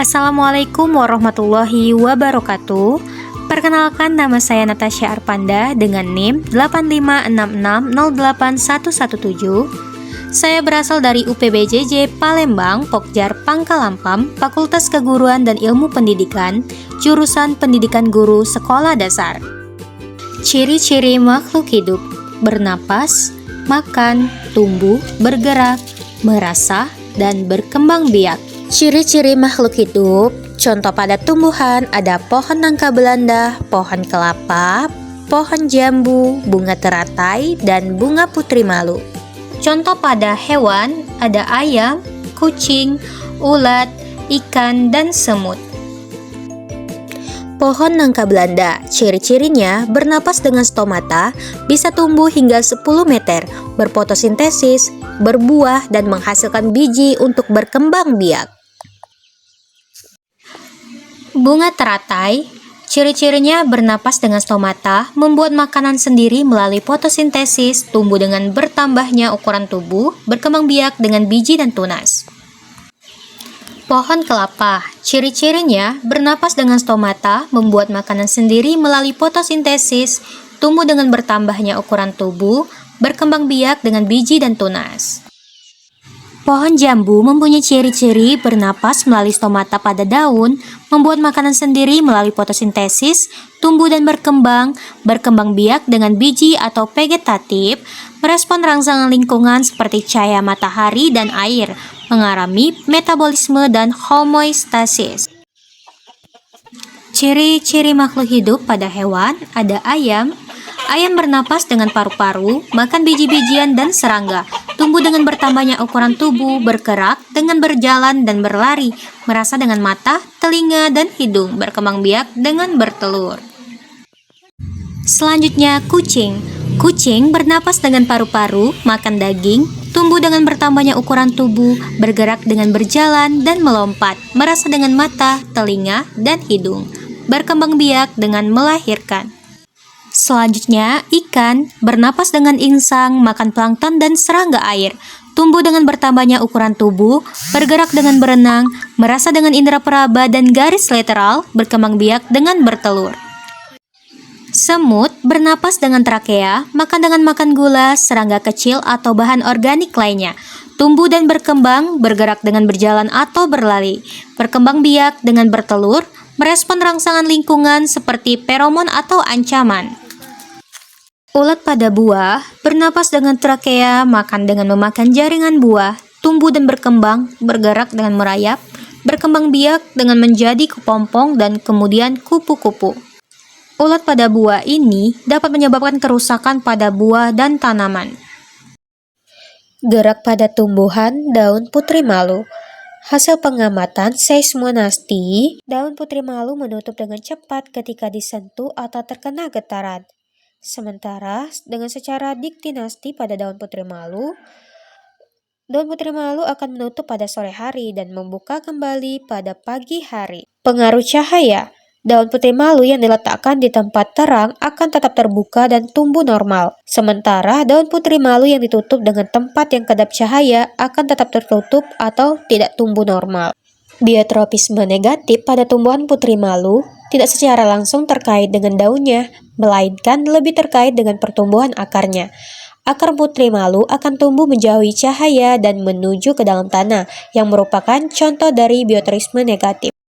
Assalamualaikum warahmatullahi wabarakatuh. Perkenalkan, nama saya Natasha Arpanda dengan NIM 856608117. Saya berasal dari UPBJJ Palembang, Pokjar Pangkalampam, Fakultas Keguruan dan Ilmu Pendidikan, jurusan Pendidikan Guru Sekolah Dasar. Ciri-ciri makhluk hidup: bernapas, makan, tumbuh, bergerak, merasa, dan berkembang biak. Ciri-ciri makhluk hidup: contoh pada tumbuhan ada pohon nangka Belanda, pohon kelapa, pohon jambu, bunga teratai, dan bunga putri malu. Contoh pada hewan ada ayam, kucing, ulat, ikan, dan semut. Pohon nangka Belanda, ciri-cirinya bernapas dengan stomata, bisa tumbuh hingga 10 meter, berfotosintesis, berbuah, dan menghasilkan biji untuk berkembang biak. Bunga teratai, ciri-cirinya bernapas dengan stomata, membuat makanan sendiri melalui fotosintesis, tumbuh dengan bertambahnya ukuran tubuh, berkembang biak dengan biji dan tunas. Pohon kelapa, ciri-cirinya bernapas dengan stomata, membuat makanan sendiri melalui fotosintesis, tumbuh dengan bertambahnya ukuran tubuh, berkembang biak dengan biji dan tunas. Pohon jambu mempunyai ciri-ciri bernapas melalui stomata pada daun, membuat makanan sendiri melalui fotosintesis, tumbuh dan berkembang biak dengan biji atau vegetatif, merespon rangsangan lingkungan seperti cahaya matahari dan air, mengalami metabolisme dan homeostasis. Ciri-ciri makhluk hidup pada hewan ada ayam. Ayam bernapas dengan paru-paru, makan biji-bijian dan serangga, tumbuh dengan bertambahnya ukuran tubuh, bergerak dengan berjalan dan berlari, merasa dengan mata, telinga, dan hidung, berkembang biak dengan bertelur. Selanjutnya, kucing. Kucing bernapas dengan paru-paru, makan daging, tumbuh dengan bertambahnya ukuran tubuh, bergerak dengan berjalan dan melompat, merasa dengan mata, telinga, dan hidung, berkembang biak dengan melahirkan. Selanjutnya, ikan bernapas dengan insang, makan plankton dan serangga air, tumbuh dengan bertambahnya ukuran tubuh, bergerak dengan berenang, merasa dengan indera peraba dan garis lateral, berkembang biak dengan bertelur. Semut bernapas dengan trakea, makan gula, serangga kecil atau bahan organik lainnya, tumbuh dan berkembang, bergerak dengan berjalan atau berlari, berkembang biak dengan bertelur, merespon rangsangan lingkungan seperti feromon atau ancaman. Ulat pada buah bernapas dengan trakea, makan dengan memakan jaringan buah, tumbuh dan berkembang, bergerak dengan merayap, berkembang biak dengan menjadi kepompong dan kemudian kupu-kupu. Ulat pada buah ini dapat menyebabkan kerusakan pada buah dan tanaman. Gerak pada tumbuhan daun putri malu. Hasil pengamatan seismonasti, daun putri malu menutup dengan cepat ketika disentuh atau terkena getaran. Sementara dengan secara diktinasti pada daun putri malu akan menutup pada sore hari dan membuka kembali pada pagi hari. Pengaruh cahaya. Daun putri malu yang diletakkan di tempat terang akan tetap terbuka dan tumbuh normal. Sementara daun putri malu yang ditutup dengan tempat yang kedap cahaya akan tetap tertutup atau tidak tumbuh normal. Biotropisme negatif pada tumbuhan putri malu tidak secara langsung terkait dengan daunnya, melainkan lebih terkait dengan pertumbuhan akarnya. Akar putri malu akan tumbuh menjauhi cahaya dan menuju ke dalam tanah, yang merupakan contoh dari biotropisme negatif.